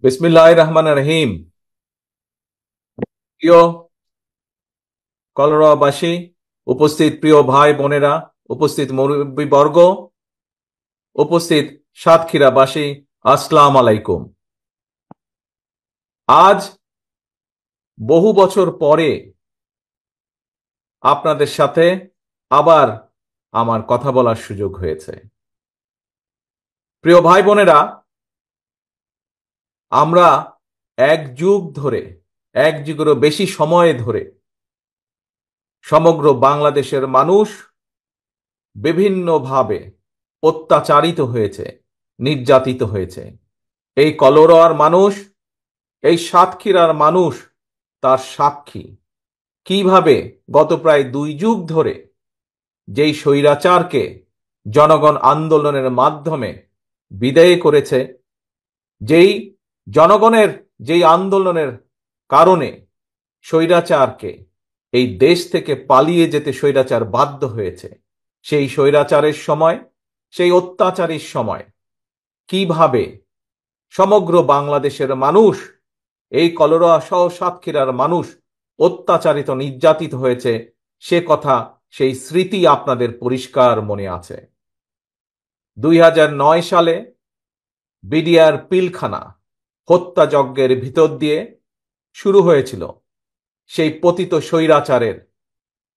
বিসমিল্লাহির রহমানির রহিম। প্রিয় কলরবাসী, উপস্থিত প্রিয় ভাই বোনেরা, উপস্থিত মুরব্বীবর্গ, উপস্থিত সাতক্ষীরাবাসী, আসসালাম আলাইকুম। আজ বহু বছর পরে আপনাদের সাথে আবার আমার কথা বলার সুযোগ হয়েছে। প্রিয় ভাই বোনেরা, আমরা এক যুগেরও বেশি সময় ধরে সমগ্র বাংলাদেশের মানুষ বিভিন্নভাবে অত্যাচারিত হয়েছে, নির্যাতিত হয়েছে। এই কলরোয়ার মানুষ, এই সাতক্ষীরার মানুষ তার সাক্ষী। কিভাবে গত প্রায় 2 যুগ ধরে যেই স্বৈরাচারকে জনগণ আন্দোলনের মাধ্যমে বিদায় করেছে, যেই জনগণের যেই আন্দোলনের কারণে স্বৈরাচারকে এই দেশ থেকে পালিয়ে যেতে স্বৈরাচার বাধ্য হয়েছে, সেই স্বৈরাচারের সময়, সেই অত্যাচারের সময় কিভাবে সমগ্র বাংলাদেশের মানুষ, এই কলরোয়া সহ সাতক্ষীরার মানুষ অত্যাচারিত, নির্যাতিত হয়েছে, সে কথা, সেই স্মৃতি আপনাদের পরিষ্কার মনে আছে। 2009 সালে বিডিআর পিলখানা হত্যাযজ্ঞের ভিতর দিয়ে শুরু হয়েছিল সেই পতিত স্বৈরাচারের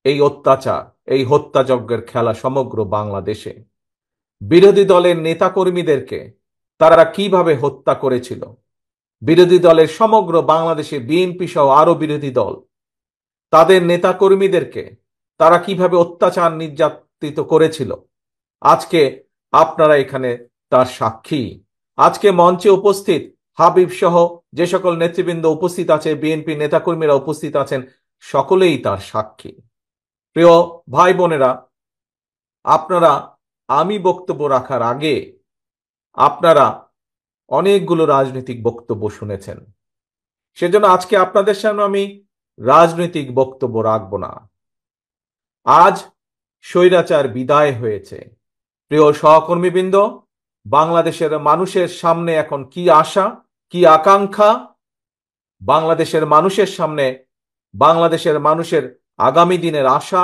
এই অত্যাচার, এই হত্যাযজ্ঞের খেলা সমগ্র বাংলাদেশে। বিরোধী দলের নেতাকর্মীদেরকে তারা কিভাবে হত্যা করেছিল, বিরোধী দলের সমগ্র বাংলাদেশে বিএনপি সহ আরো বিরোধী দল, তাদের নেতাকর্মীদেরকে তারা কিভাবে অত্যাচার, নির্যাতিত করেছিল, আজকে আপনারা এখানে তার সাক্ষী। আজকে মঞ্চে উপস্থিত হাবিব সহ যে সকল নেতৃবৃন্দ উপস্থিত আছে, বিএনপি নেতাকর্মীরা উপস্থিত আছেন, সকলেই তার সাক্ষী। প্রিয় ভাই বোনেরা, আপনারা, আমি বক্তব্য রাখার আগে আপনারা অনেকগুলো রাজনৈতিক বক্তব্য শুনেছেন, সেজন্য আজকে আপনাদের সামনে আমি রাজনৈতিক বক্তব্য রাখব না। আজ স্বৈরাচার বিদায় হয়েছে। প্রিয় সহকর্মীবৃন্দ, বাংলাদেশের মানুষের সামনে এখন কি আশা, কি আকাঙ্ক্ষা? বাংলাদেশের মানুষের সামনে, বাংলাদেশের মানুষের আগামী দিনের আশা,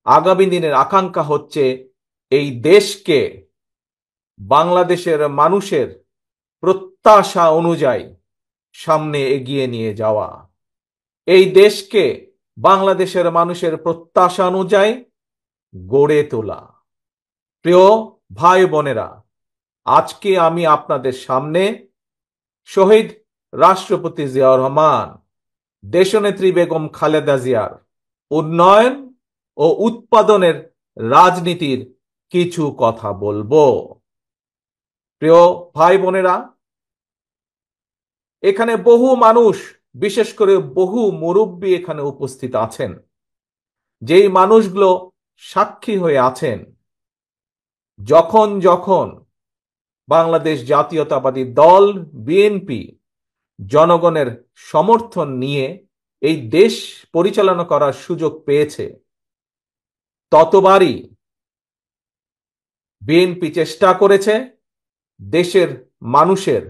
আগামী দিনের আকাঙ্ক্ষা হচ্ছে এই দেশকে বাংলাদেশের মানুষের প্রত্যাশা অনুযায়ী সামনে এগিয়ে নিয়ে যাওয়া, এই দেশকে বাংলাদেশের মানুষের প্রত্যাশা অনুযায়ী গড়ে তোলা। প্রিয় ভাই বোনেরা, আজকে আমি আপনাদের সামনে শহীদ রাষ্ট্রপতি জিয়াউর রহমান, দেশনেত্রী বেগম খালেদা জিয়ার উন্নয়ন ও উৎপাদনের রাজনীতির কিছু কথা বলবো। প্রিয় ভাই বোনেরা, এখানে বহু মানুষ, বিশেষ করে বহু মুরব্বী এখানে উপস্থিত আছেন, যেই মানুষগুলো সাক্ষী হয়ে আছেন যখন যখন বাংলাদেশ জাতীয়তাবাদী দল বিএনপি জনগণের সমর্থন নিয়ে এই দেশ পরিচালনা করার সুযোগ পেয়েছে, ততবারই বিএনপি চেষ্টা করেছে দেশের মানুষের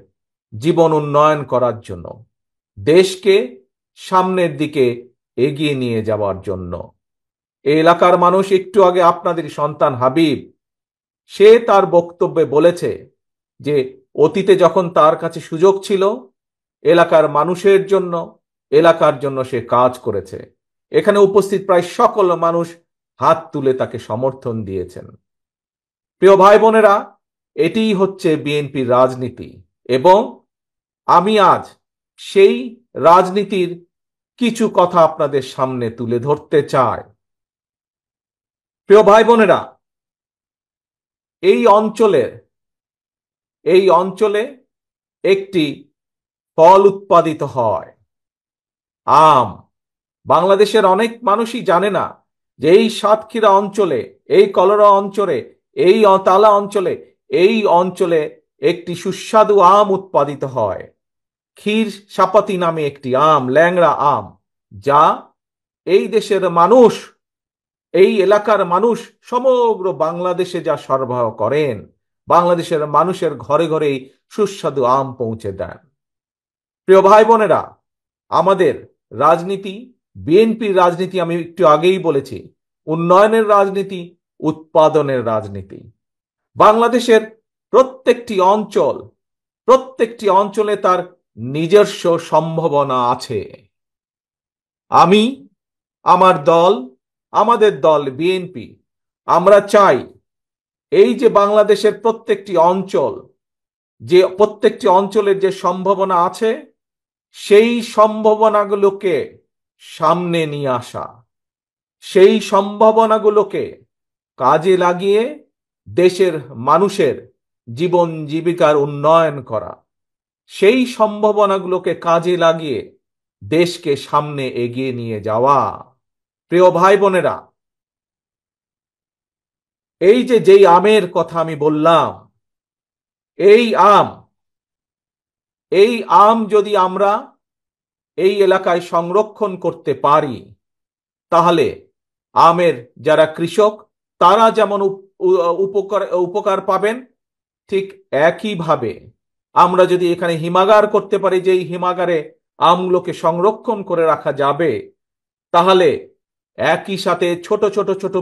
জীবন উন্নয়ন করার জন্য, দেশকে সামনের দিকে এগিয়ে নিয়ে যাওয়ার জন্য। এই এলাকার মানুষ, একটু আগে আপনাদের সন্তান হাবিব, সে তার বক্তব্যে বলেছে যে অতীতে যখন তার কাছে সুযোগ ছিল এলাকার মানুষের জন্য, এলাকার জন্য সে কাজ করেছে। এখানে উপস্থিত প্রায় সকল মানুষ হাত তুলে তাকে সমর্থন দিয়েছেন। প্রিয় ভাই বোনেরা, এটিই হচ্ছে বিএনপির রাজনীতি, এবং আমি আজ সেই রাজনীতির কিছু কথা আপনাদের সামনে তুলে ধরতে চাই। প্রিয় ভাই বোনেরা, এই অঞ্চলে একটি ফল উৎপাদিত হয়, আম। বাংলাদেশের অনেক মানুষই জানে না যে এই সাতক্ষীরা অঞ্চলে, এই কলরা অঞ্চলে, এই তালা অঞ্চলে, এই অঞ্চলে একটি সুস্বাদু আম উৎপাদিত হয়, ক্ষীর সাপাতি নামে একটি আম, ল্যাংড়া আম, যা এই দেশের মানুষ, এই এলাকার মানুষ সমগ্র বাংলাদেশে যা সরবরাহ করেন, বাংলাদেশের মানুষের ঘরে ঘরে সুস্বাদু আম পৌঁছে দেন। প্রিয় ভাই বোনেরা, আমাদের রাজনীতি, বিএনপির রাজনীতি আমি একটু আগেই বলেছি, উন্নয়নের রাজনীতি, উৎপাদনের রাজনীতি। বাংলাদেশের প্রত্যেকটি অঞ্চলে তার নিজস্ব সম্ভাবনা আছে। আমি, আমাদের দল বিএনপি, আমরা চাই এই যে বাংলাদেশের প্রত্যেকটি অঞ্চলের যে সম্ভাবনা আছে, সেই সম্ভাবনাগুলোকে সামনে নিয়ে আসা, সেই সম্ভাবনাগুলোকে কাজে লাগিয়ে দেশের মানুষের জীবন জীবিকার উন্নয়ন করা, সেই সম্ভাবনাগুলোকে কাজে লাগিয়ে দেশকে সামনে এগিয়ে নিয়ে যাওয়া। প্রিয় ভাই বোনেরা, এই যে যেই আমের কথা আমি বললাম, এই আম এই আম যদি আমরা এই এলাকায় সংরক্ষণ করতে পারি, তাহলে আমের যারা কৃষক তারা যেমন উপকার পাবেন, ঠিক একইভাবে আমরা যদি এখানে হিমাগার করতে পারি, যে এই হিমাগারে আমগুলোকে সংরক্ষণ করে রাখা যাবে, তাহলে একই সাথে ছোট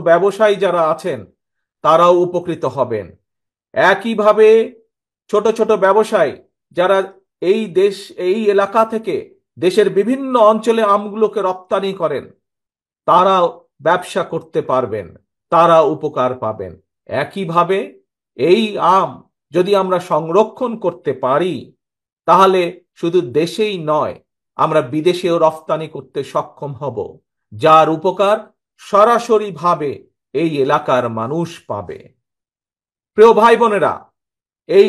ব্যবসায়ী যারা আছেন তারাও উপকৃত হবেন। একইভাবে ছোট ব্যবসায়ী যারা এই এলাকা থেকে দেশের বিভিন্ন অঞ্চলে আমগুলোকে রপ্তানি করেন, তারা ব্যবসা করতে পারবেন, তারা উপকার পাবেন। একইভাবে এই আম যদি আমরা সংরক্ষণ করতে পারি, তাহলে শুধু দেশেই নয়, আমরা বিদেশেও রপ্তানি করতে সক্ষম হব, যার উপকার সরাসরিভাবে এই এলাকার মানুষ পাবে। প্রিয় ভাই বোনেরা, এই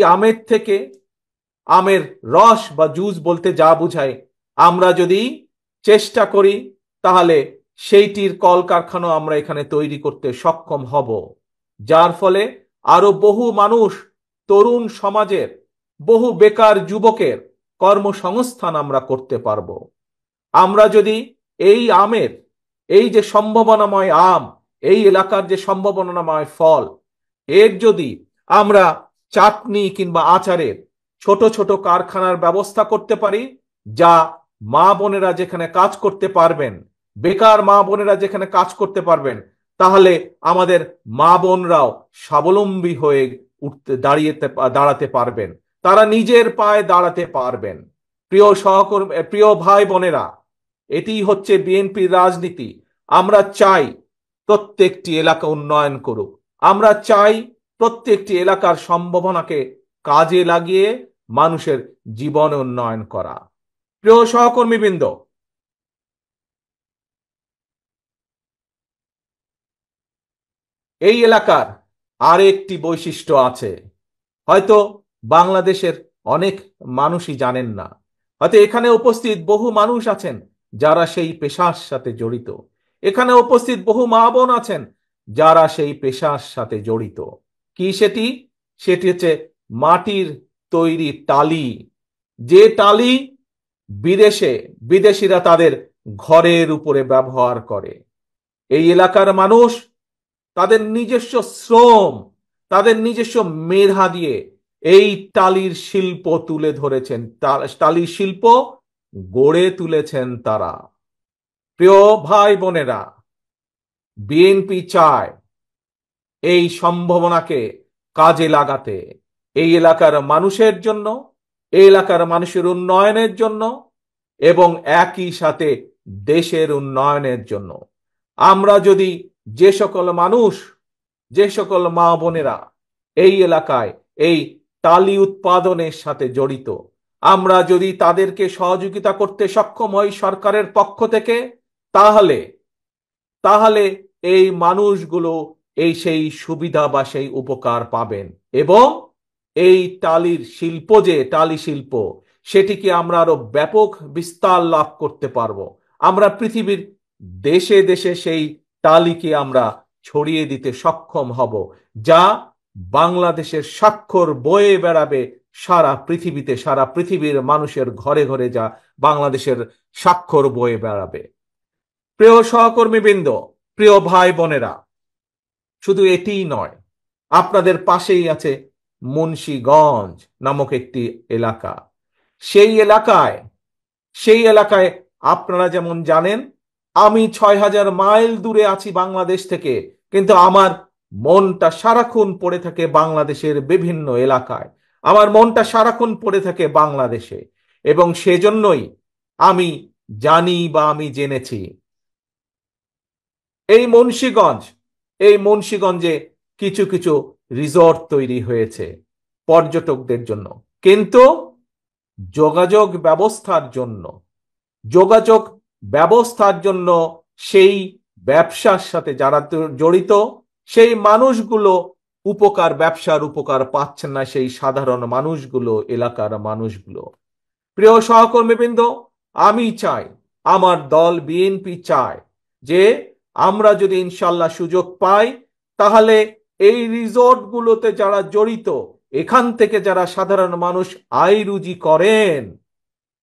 আমের রস বা জুস বলতে যা বুঝায়, আমরা যদি চেষ্টা করি, তাহলে সেইটির কলকারখানা আমরা এখানে তৈরি করতে সক্ষম হব, যার ফলে আরো বহু মানুষ, তরুণ সমাজের বহু বেকার যুবকের কর্মসংস্থান আমরা করতে পারব। আমরা যদি এই যে সম্ভাবনাময় আম, এই এলাকার যে সম্ভাবনাময় ফল, এর যদি আমরা চাটনি কিংবা আচারের ছোট কারখানার ব্যবস্থা করতে পারি, যা মা বোনেরা যেখানে কাজ করতে পারবেন, বেকার মা বোনেরা যেখানে কাজ করতে পারবেন, তাহলে আমাদের মা বোনরাও স্বাবলম্বী হয়ে দাঁড়াতে পারবেন, তারা নিজের পায়ে দাঁড়াতে পারবেন। প্রিয় ভাই বোনেরা, এটি হচ্ছে বিএনপির রাজনীতি। আমরা চাই প্রত্যেকটি এলাকা উন্নয়ন করুক, আমরা চাই প্রত্যেকটি এলাকার সম্ভাবনাকে কাজে লাগিয়ে মানুষের জীবন উন্নয়ন করা। প্রিয় সহকর্মীবৃন্দ, এই এলাকার আরেকটি বৈশিষ্ট্য আছে, হয়তো বাংলাদেশের অনেক মানুষই জানেন না। হয়তো এখানে উপস্থিত বহু মানুষ আছেন যারা সেই পেশার সাথে জড়িত, এখানে উপস্থিত বহু মা বোন আছেন যারা সেই পেশার সাথে জড়িত। কি সেটি? সেটি হচ্ছে মাটির তৈরি টালি, যে টালি বিদেশিরা তাদের ঘরের উপরে ব্যবহার করে। এই এলাকার মানুষ তাদের নিজস্ব শ্রম, তাদের নিজস্ব মেধা দিয়ে এই টালির শিল্প তুলে ধরেছেন, টালির শিল্প গড়ে তুলেছেন তারা। প্রিয় ভাই বোনেরা, বিএনপি চায় এই সম্ভাবনাকে কাজে লাগাতে, এই এলাকার মানুষের জন্য, এই এলাকার মানুষের উন্নয়নের জন্য এবং একই সাথে দেশের উন্নয়নের জন্য। আমরা যদি যে সকল মা বোনেরা এই এলাকায় এই টালি উৎপাদনের সাথে জড়িত, আমরা যদি তাদেরকে সহযোগিতা করতে সক্ষম হই সরকারের পক্ষ থেকে, তাহলে এই মানুষগুলো সেই সুবিধা বা সেই উপকার পাবেন, এবং এই টালি শিল্প সেটিকে আমরা আরো ব্যাপক বিস্তার লাভ করতে পারবো। আমরা পৃথিবীর দেশে দেশে সেই টালিকে আমরা ছড়িয়ে দিতে সক্ষম হব, যা বাংলাদেশের স্বাক্ষর বয়ে বেড়াবে সারা পৃথিবীতে, সারা পৃথিবীর মানুষের ঘরে ঘরে যা বাংলাদেশের স্বাক্ষর বয়ে বেড়াবে। প্রিয় সহকর্মীবৃন্দ, প্রিয় ভাই বোনেরা, শুধু এটিই নয়, আপনাদের পাশেই আছে মুন্সিগঞ্জ নামক একটি এলাকা। সেই এলাকায় সেই এলাকায় আপনারা যেমন জানেন, আমি ৬,০০০ মাইল দূরে আছি বাংলাদেশ থেকে, কিন্তু আমার মনটা সারাক্ষণ পড়ে থাকে বাংলাদেশের বিভিন্ন এলাকায়, আমার মনটা সারাক্ষণ পড়ে থাকে বাংলাদেশে। এবং সেজন্যই আমি জানি বা আমি জেনেছি এই মুন্সিগঞ্জে কিছু কিছু রিসর্ট তৈরি হয়েছে পর্যটকদের জন্য, কিন্তু যোগাযোগ ব্যবস্থার জন্য যোগাযোগ ব্যবস্থার জন্য সেই ব্যবসার সাথে যারা জড়িত সেই মানুষগুলো ব্যবসার উপকার পাচ্ছেন না, সেই সাধারণ মানুষগুলো, এলাকার মানুষগুলো। প্রিয় সহকর্মীবৃন্দ, আমি চাই, আমার দল বিএনপি চায় যে আমরা যদি ইনশাল্লাহ সুযোগ পাই, তাহলে এই রিসর্টগুলোতে যারা জড়িত, এখান থেকে যারা সাধারণ মানুষ আয় রুজি করেন,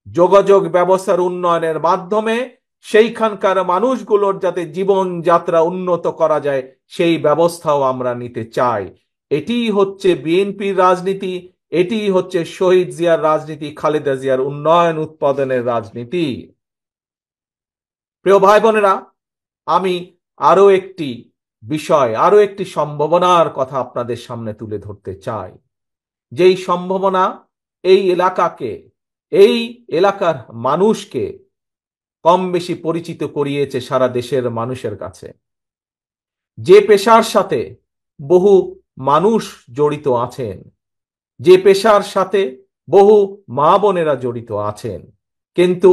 যোগাযোগ ব্যবস্থার উন্নয়নের মাধ্যমে সেইখানকার মানুষগুলোর যাতে জীবনযাত্রা উন্নত করা যায়, সেই ব্যবস্থাও আমরা নিতে চাই। এটিই হচ্ছে বিএনপির রাজনীতি, এটিই হচ্ছে শহীদ জিয়ার রাজনীতি, খালেদা জিয়ার উন্নয়ন উৎপাদনের রাজনীতি। প্রিয় ভাই বোনেরা, আমি আরো একটি আরো একটি সম্ভাবনার কথা আপনাদের সামনে তুলে ধরতে চাই, যেই সম্ভাবনা এই এলাকার মানুষকে কম বেশি পরিচিত করিয়েছে সারা দেশের মানুষের কাছে। যে পেশার সাথে বহু মানুষ জড়িত আছেন, যে পেশার সাথে বহু মা বোনেরা জড়িত আছেন, কিন্তু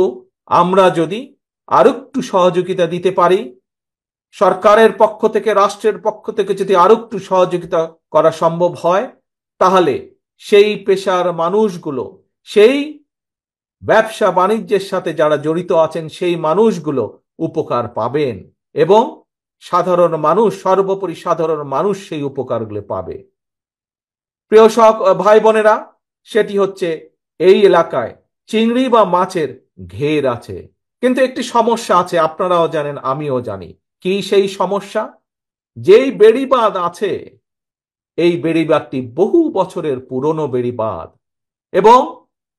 আমরা যদি আরেকটু সহযোগিতা দিতে পারি, সরকারের পক্ষ থেকে, রাষ্ট্রের পক্ষ থেকে যদি আরেকটু সহযোগিতা করা সম্ভব হয়, তাহলে সেই পেশার মানুষগুলো, সেই ব্যবসা বাণিজ্যের সাথে যারা জড়িত আছেন, সেই মানুষগুলো উপকার পাবেন এবং সাধারণ মানুষ, সর্বোপরি সাধারণ মানুষ সেই উপকারগুলো পাবে। প্রিয় ভাই বোনেরা, সেটি হচ্ছে এই এলাকায় চিংড়ি বা মাছের ঘের আছে, কিন্তু একটি সমস্যা আছে, আপনারাও জানেন আমিও জানি। কি সেই সমস্যা? যেই বেড়িবাঁধ আছে, এই বেড়িবাঁধটি বহু বছরের পুরনো বেড়িবাঁধ, এবং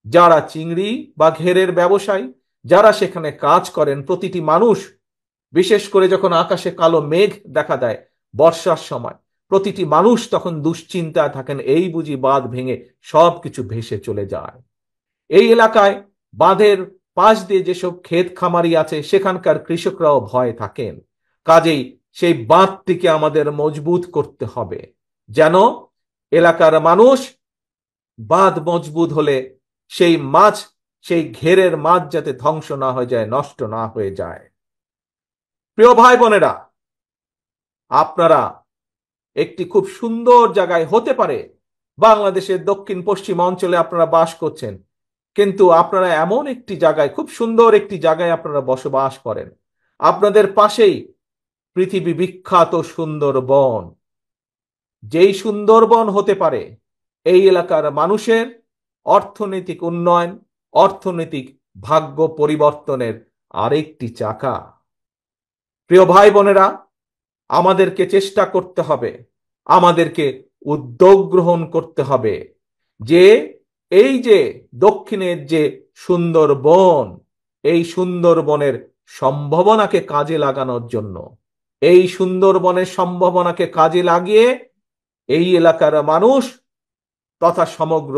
যারা চিংড়ি বা ঘেরের ব্যবসায়ী, যারা সেখানে কাজ করেন, প্রতিটি মানুষ, বিশেষ করে যখন আকাশে কালো মেঘ দেখা দেয় বর্ষার সময়, প্রতিটি মানুষ তখন দুশ্চিন্তায় থাকেন, এই বুঝি বাঁধ ভেঙে সবকিছু ভেসে চলে যায়। এই এলাকায় বাঁধের পাশ দিয়ে যেসব ক্ষেত খামারি আছে, সেখানকার কৃষকরাও ভয়ে থাকেন। কাজেই সেই বাঁধটিকে আমাদের মজবুত করতে হবে, যেন এলাকার মানুষ, বাঁধ মজবুত হলে সেই ঘেরের মাছ যাতে ধ্বংস না হয়ে যায়, নষ্ট না হয়ে যায়। প্রিয় ভাই বোনেরা, আপনারা একটি খুব সুন্দর জায়গায়, হতে পারে বাংলাদেশের দক্ষিণ পশ্চিম অঞ্চলে আপনারা বাস করছেন, কিন্তু আপনারা এমন একটি জায়গায়, খুব সুন্দর একটি জায়গায় আপনারা বসবাস করেন, আপনাদের পাশেই পৃথিবী বিখ্যাত সুন্দরবন। যেই সুন্দরবন হতে পারে এই এলাকার মানুষের অর্থনৈতিক উন্নয়ন, অর্থনৈতিক ভাগ্য পরিবর্তনের আরেকটি চাকা। প্রিয় ভাই বোনেরা, আমাদেরকে চেষ্টা করতে হবে, আমাদেরকে উদ্যোগ গ্রহণ করতে হবে যে এই যে দক্ষিণের যে সুন্দরবন, এই সুন্দরবনের সম্ভাবনাকে কাজে লাগানোর জন্য, এই সুন্দরবনের সম্ভাবনাকে কাজে লাগিয়ে এই এলাকার মানুষ তথা সমগ্র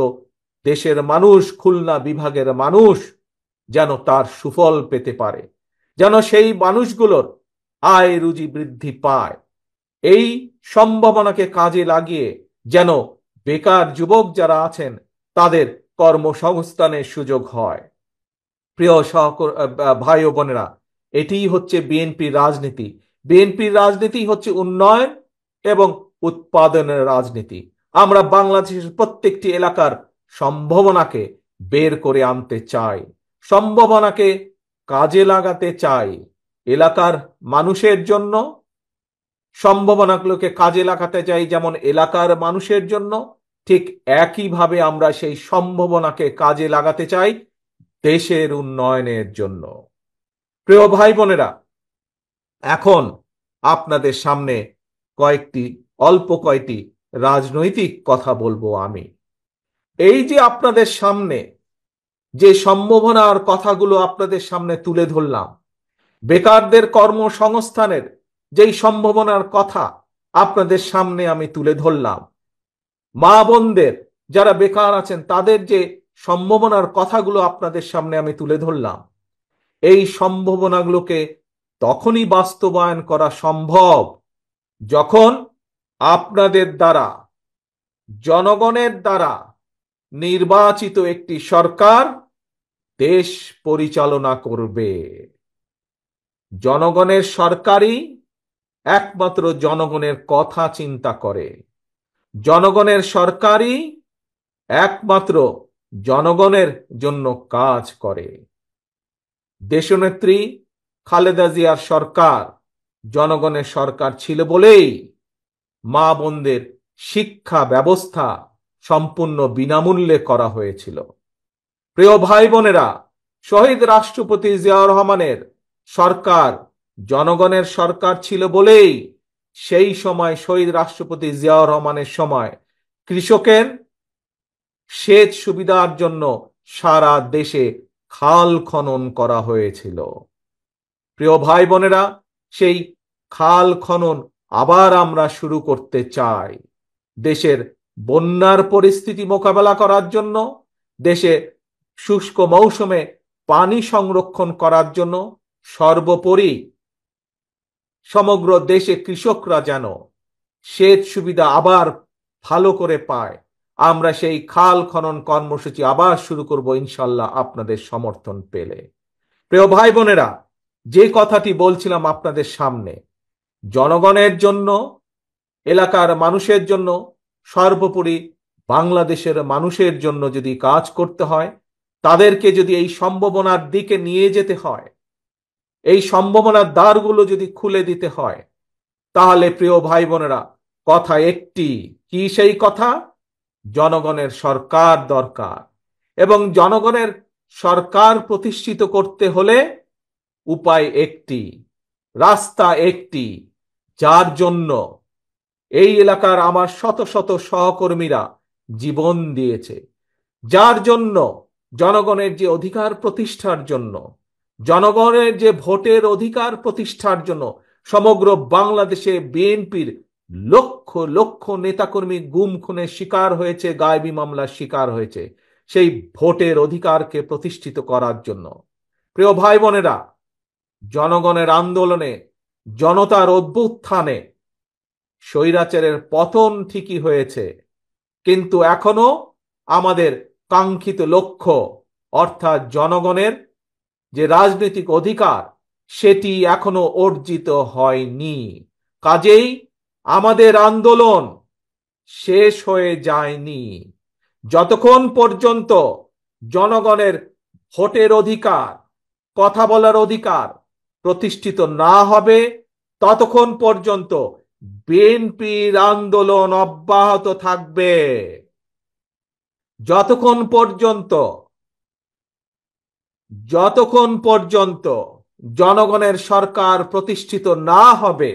দেশের মানুষ, খুলনা বিভাগের মানুষ যেন তার সুফল পেতে পারে, যেন সেই মানুষগুলোর আয় রুজি বৃদ্ধি পায়, এই সম্ভাবনাকে কাজে লাগিয়ে যেন বেকার যুবক যারা আছেন তাদের কর্মসংস্থানের সুযোগ হয়। প্রিয় ভাই ও বোনেরা, এটিই হচ্ছে বিএনপির রাজনীতি। বিএনপির রাজনীতি হচ্ছে উন্নয়ন এবং উৎপাদনের রাজনীতি। আমরা বাংলাদেশের প্রত্যেকটি এলাকার সম্ভাবনাকে বের করে আনতে চাই, সম্ভাবনাকে কাজে লাগাতে চাই এলাকার মানুষের জন্য, সম্ভাবনাগুলোকে কাজে লাগাতে চাই যেমন এলাকার মানুষের জন্য, ঠিক একইভাবে আমরা সেই সম্ভাবনাকে কাজে লাগাতে চাই দেশের উন্নয়নের জন্য। প্রিয় ভাই বোনেরা, এখন আপনাদের সামনে অল্প কয়েকটি রাজনৈতিক কথা বলবো আমি। এই যে আপনাদের সামনে যে সম্ভাবনার কথাগুলো আপনাদের সামনে তুলে ধরলাম, বেকারদের কর্মসংস্থানের যেই সম্ভাবনার কথা আপনাদের সামনে আমি তুলে ধরলাম, মা বোনদের যারা বেকার আছেন তাদের যে সম্ভাবনার কথাগুলো আপনাদের সামনে আমি তুলে ধরলাম, এই সম্ভাবনাগুলোকে তখনই বাস্তবায়ন করা সম্ভব যখন আপনাদের দ্বারা, জনগণের দ্বারা নির্বাচিত একটি সরকার দেশ পরিচালনা করবে। জনগণের সরকারই একমাত্র জনগণের কথা চিন্তা করে, জনগণের সরকারই একমাত্র জনগণের জন্য কাজ করে। দেশনেত্রী খালেদা জিয়ার সরকার জনগণের সরকার ছিল বলেই মা বোনদের শিক্ষা ব্যবস্থা সম্পূর্ণ বিনামূল্যে করা হয়েছিল। প্রিয় ভাই বোনেরা, শহীদ রাষ্ট্রপতি জিয়াউর রহমানের সরকার জনগণের সরকার ছিল বলেই সেই সময় শহীদ রাষ্ট্রপতি জিয়াউর রহমানের সময় কৃষকের সেচ সুবিধার জন্য সারা দেশে খাল খনন করা হয়েছিল। প্রিয় ভাই বোনেরা, সেই খাল খনন আবার আমরা শুরু করতে চাই দেশের বন্যার পরিস্থিতি মোকাবেলা করার জন্য, দেশে শুষ্ক মৌসুমে পানি সংরক্ষণ করার জন্য, সর্বোপরি সমগ্র দেশে কৃষকরা যেন সেচ সুবিধা আবার ভালো করে পায়। আমরা সেই খাল খনন কর্মসূচি আবার শুরু করব ইনশাল্লাহ আপনাদের সমর্থন পেলে। প্রিয় ভাই বোনেরা, যে কথাটি বলছিলাম আপনাদের সামনে, জনগণের জন্য, এলাকার মানুষের জন্য, সর্বোপরি বাংলাদেশের মানুষের জন্য যদি কাজ করতে হয়, তাদেরকে যদি এই সম্ভাবনার দিকে নিয়ে যেতে হয়, এই সম্ভাবনার দ্বারগুলো যদি খুলে দিতে হয়, তাহলে প্রিয় ভাই বোনেরা কথা একটি, কি সেই কথা? জনগণের সরকার দরকার। এবং জনগণের সরকার প্রতিষ্ঠিত করতে হলে উপায় একটি, রাস্তা একটি, যার জন্য এই এলাকার আমার শত শত সহকর্মীরা জীবন দিয়েছে, যার জন্য জনগণের যে অধিকার প্রতিষ্ঠার জন্য, জনগণের যে ভোটের অধিকার প্রতিষ্ঠার জন্য সমগ্র বাংলাদেশে বিএনপির লক্ষ লক্ষ নেতাকর্মী গুম খুনের শিকার হয়েছে, গায়েবী মামলার শিকার হয়েছে, সেই ভোটের অধিকারকে প্রতিষ্ঠিত করার জন্য। প্রিয় ভাই বোনেরা, জনগণের আন্দোলনে, জনতার অভ্যুত্থানে স্বৈরাচারের পতন ঠিকই হয়েছে, কিন্তু এখনো আমাদের কাঙ্ক্ষিত লক্ষ্য অর্থাৎ জনগণের যে রাজনৈতিক অধিকার সেটি এখনো অর্জিত হয়নি। কাজেই আমাদের আন্দোলন শেষ হয়ে যায়নি। যতক্ষণ পর্যন্ত জনগণের ভোটের অধিকার, কথা বলার অধিকার প্রতিষ্ঠিত না হবে, ততক্ষণ পর্যন্ত বিএনপির আন্দোলন অব্যাহত থাকবে। যতক্ষণ পর্যন্ত জনগণের সরকার প্রতিষ্ঠিত না হবে,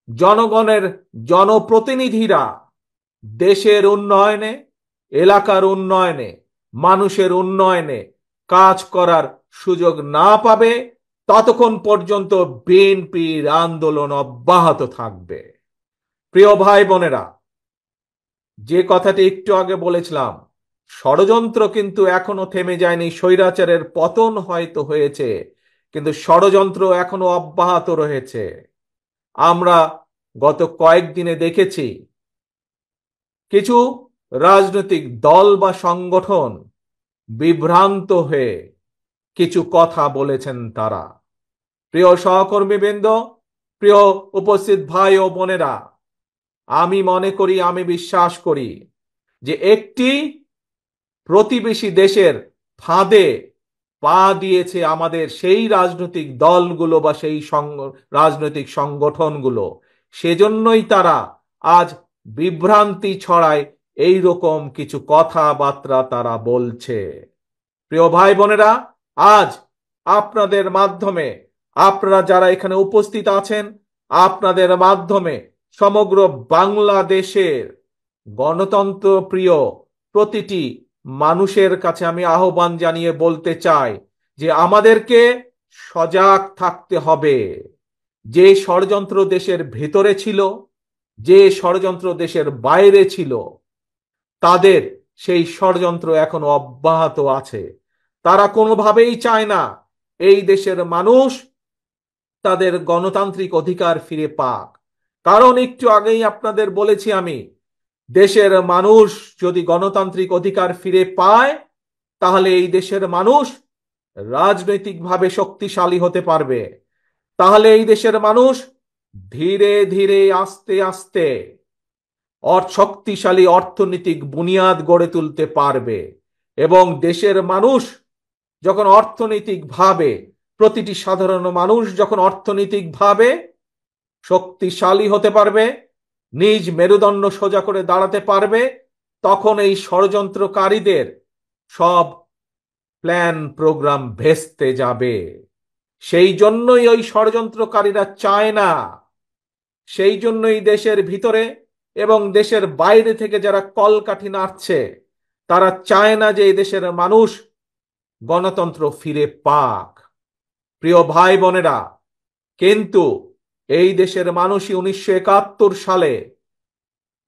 জনগণের জনপ্রতিনিধিরা দেশের উন্নয়নে, এলাকার উন্নয়নে, মানুষের উন্নয়নে কাজ করার সুযোগ না পাবে, ততক্ষণ পর্যন্ত বিএনপির আন্দোলন অব্যাহত থাকবে। প্রিয় ভাই বোনেরা, যে কথাটি একটু আগে বলেছিলাম, ষড়যন্ত্র কিন্তু এখনো থেমে যায়নি। স্বৈরাচারের পতন হয়তো হয়েছে, কিন্তু ষড়যন্ত্র এখনো অব্যাহত রয়েছে। আমরা গত কয়েকদিনে দেখেছি কিছু রাজনৈতিক দল বা সংগঠন বিভ্রান্ত হয়ে কিছু কথা বলেছেন তারা। প্রিয় সহকর্মীবৃন্দ, প্রিয় উপস্থিত ভাই ও বোনেরা, আমি মনে করি, আমি বিশ্বাস করি যে একটি প্রতিবেশী দেশের ফাঁদে পা দিয়েছে আমাদের সেই রাজনৈতিক দলগুলো বা সেই রাজনৈতিক সংগঠনগুলো। সেজন্যই তারা আজ বিভ্রান্তি ছড়ায়, এই রকম কিছু কথাবার্তা তারা বলছে। প্রিয় ভাই বোনেরা, আজ আপনাদের মাধ্যমে, আপনারা যারা এখানে উপস্থিত আছেন, আপনাদের মাধ্যমে সমগ্র বাংলাদেশের গণতন্ত্র প্রিয় প্রতিটি মানুষের কাছে আমি আহ্বান জানিয়ে বলতে চাই যে আমাদেরকে সজাগ থাকতে হবে। যে ষড়যন্ত্র দেশের ভেতরে ছিল, যে ষড়যন্ত্র দেশের বাইরে ছিল, তাদের সেই ষড়যন্ত্র এখনো অব্যাহত আছে। তারা কোনোভাবেই চায় না এই দেশের মানুষ তাদের গণতান্ত্রিক অধিকার ফিরে পাক। কারণ একটু আগেই আপনাদের বলেছি আমি, দেশের মানুষ যদি গণতান্ত্রিক অধিকার ফিরে পায়, তাহলে এই দেশের মানুষ রাজনৈতিকভাবে শক্তিশালী হতে পারবে। তাহলে এই দেশের মানুষ ধীরে ধীরে আস্তে আস্তে শক্তিশালী অর্থনৈতিক বুনিয়াদ গড়ে তুলতে পারবে। এবং দেশের মানুষ যখন অর্থনৈতিকভাবে, প্রতিটি সাধারণ মানুষ যখন অর্থনৈতিকভাবে শক্তিশালী হতে পারবে, নিজ মেরুদণ্ড সোজা করে দাঁড়াতে পারবে, তখন এই ষড়যন্ত্রকারীদের সব প্ল্যান প্রোগ্রাম ভেস্তে যাবে। সেই জন্যই ওই ষড়যন্ত্রকারীরা চায় না, সেই জন্যই দেশের ভিতরে এবং দেশের বাইরে থেকে যারা কলকাঠি নাড়ছে, তারা চায় না যে এই দেশের মানুষ গণতন্ত্র ফিরে পাক। প্রিয় ভাই বোনেরা, কিন্তু এই দেশের মানুষই 1971 সালে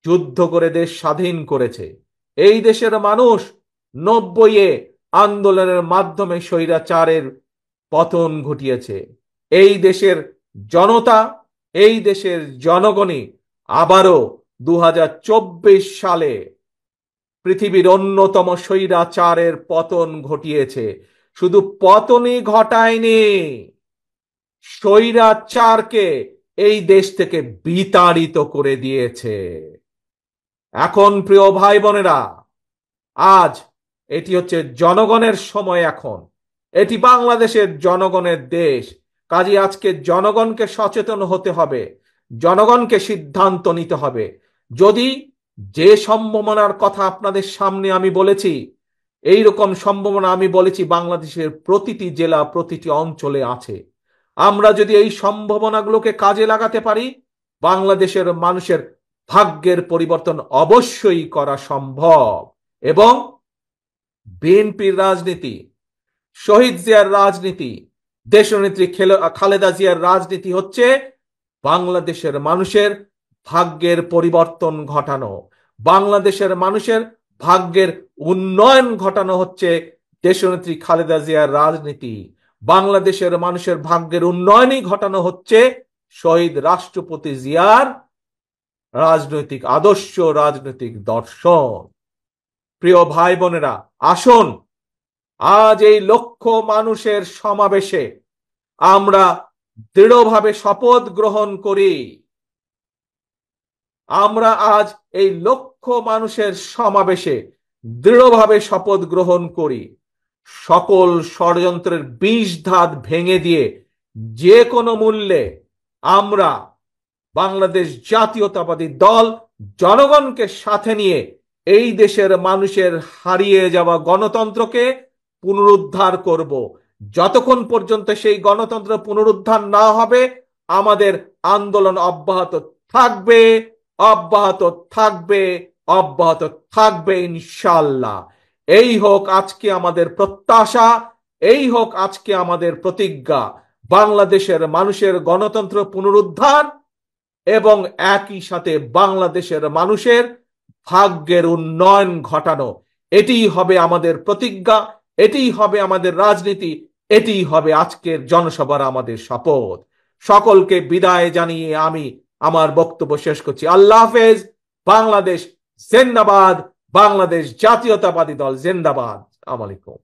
যুদ্ধ করে দেশ স্বাধীন করেছে। এই দেশের মানুষ 90-এ আন্দোলনের মাধ্যমে স্বৈরাচারের পতন ঘটিয়েছে। এই দেশের জনতা, এই দেশের জনগণই আবারও 2024 সালে পৃথিবীর অন্যতম স্বৈরাচারের পতন ঘটিয়েছে। শুধু পতনই ঘটায়নি, স্বৈরাচারকে এই দেশ থেকে বিতাড়িত করে দিয়েছে। এখন প্রিয় ভাই বোনেরা, আজ এটি হচ্ছে জনগণের সময়। এখন এটি বাংলাদেশের জনগণের দেশ। কাজে আজকে জনগণকে সচেতন হতে হবে, জনগণকে সিদ্ধান্ত নিতে হবে। যদি যে সম্ভাবনার কথা আপনাদের সামনে আমি বলেছি, এই রকম সম্ভাবনা আমি বলেছি বাংলাদেশের প্রতিটি জেলা, প্রতিটি অঞ্চলে আছে। আমরা যদি এই সম্ভাবনাগুলোকে কাজে লাগাতে পারি, বাংলাদেশের মানুষের ভাগ্যের পরিবর্তন অবশ্যই করা সম্ভব। এবং বিএনপির রাজনীতি, শহীদ জিয়ার রাজনীতি, দেশনেত্রী খালেদা জিয়ার রাজনীতি হচ্ছে বাংলাদেশের মানুষের ভাগ্যের পরিবর্তন ঘটানো, বাংলাদেশের মানুষের ভাগ্যের উন্নয়ন ঘটানো হচ্ছে দেশনেত্রী খালেদা জিয়ার রাজনীতি। বাংলাদেশের মানুষের ভাগ্যের উন্নয়নই ঘটানো হচ্ছে শহীদ রাষ্ট্রপতি জিয়ার রাজনৈতিক আদর্শ, রাজনৈতিক দর্শন। প্রিয় ভাই বোনেরা, আসুন আজ এই লক্ষ মানুষের সমাবেশে আমরা দৃঢ়ভাবে শপথ গ্রহণ করি। আমরা আজ এই লক্ষ মানুষের সমাবেশে দৃঢ়ভাবে শপথ গ্রহণ করি, সকল ষড়যন্ত্রের বিষধাত ভেঙে দিয়ে যে কোনো মূল্যে আমরা বাংলাদেশ জাতীয়তাবাদী দল জনগণকে সাথে নিয়ে এই দেশের মানুষের হারিয়ে যাওয়া গণতন্ত্রকে পুনরুদ্ধার করব। যতক্ষণ পর্যন্ত সেই গণতন্ত্র পুনরুদ্ধার না হবে, আমাদের আন্দোলন অব্যাহত থাকবে, অব্যাহত থাকবে, অব্যাহত থাকবে ইনশাআল্লাহ। এই হোক আজকে আমাদের প্রত্যাশা, এই হোক আজকে আমাদের প্রতিজ্ঞা, বাংলাদেশের মানুষের গণতন্ত্র পুনরুদ্ধার এবং একই সাথে বাংলাদেশের মানুষের ভাগ্যের উন্নয়ন ঘটানো। এটিই হবে আমাদের প্রতিজ্ঞা, এটিই হবে আমাদের রাজনীতি, এটিই হবে আজকের জনসভার আমাদের শপথ। সকলকে বিদায় জানিয়ে আমি আমার বক্তব্য শেষ করছি। আল্লাহ হাফেজ। বাংলাদেশ জিন্দাবাদ, বাংলাদেশ জাতীয়তাবাদী দল জিন্দাবাদ। আসসালামু আলাইকুম।